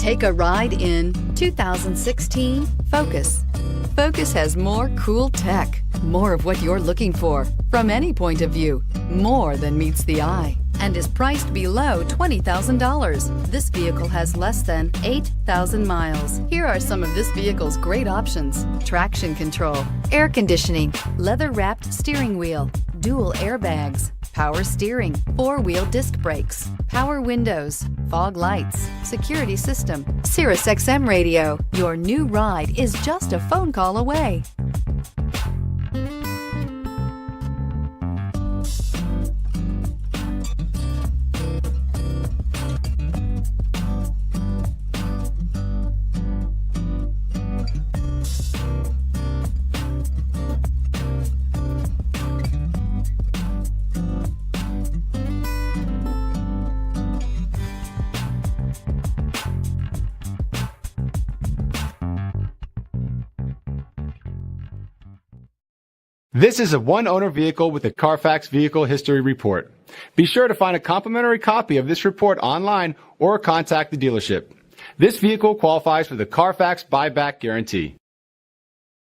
Take a ride in 2016 Focus. Focus has more cool tech, more of what you're looking for, from any point of view, more than meets the eye, and is priced below $20,000. This vehicle has less than 8,000 miles. Here are some of this vehicle's great options: traction control, air conditioning, leather-wrapped steering wheel, dual airbags, power steering, four-wheel disc brakes, power windows, fog lights, security system, Sirius XM radio. Your new ride is just a phone call away. This is a one-owner vehicle with a Carfax Vehicle History Report. Be sure to find a complimentary copy of this report online or contact the dealership. This vehicle qualifies for the Carfax Buyback Guarantee.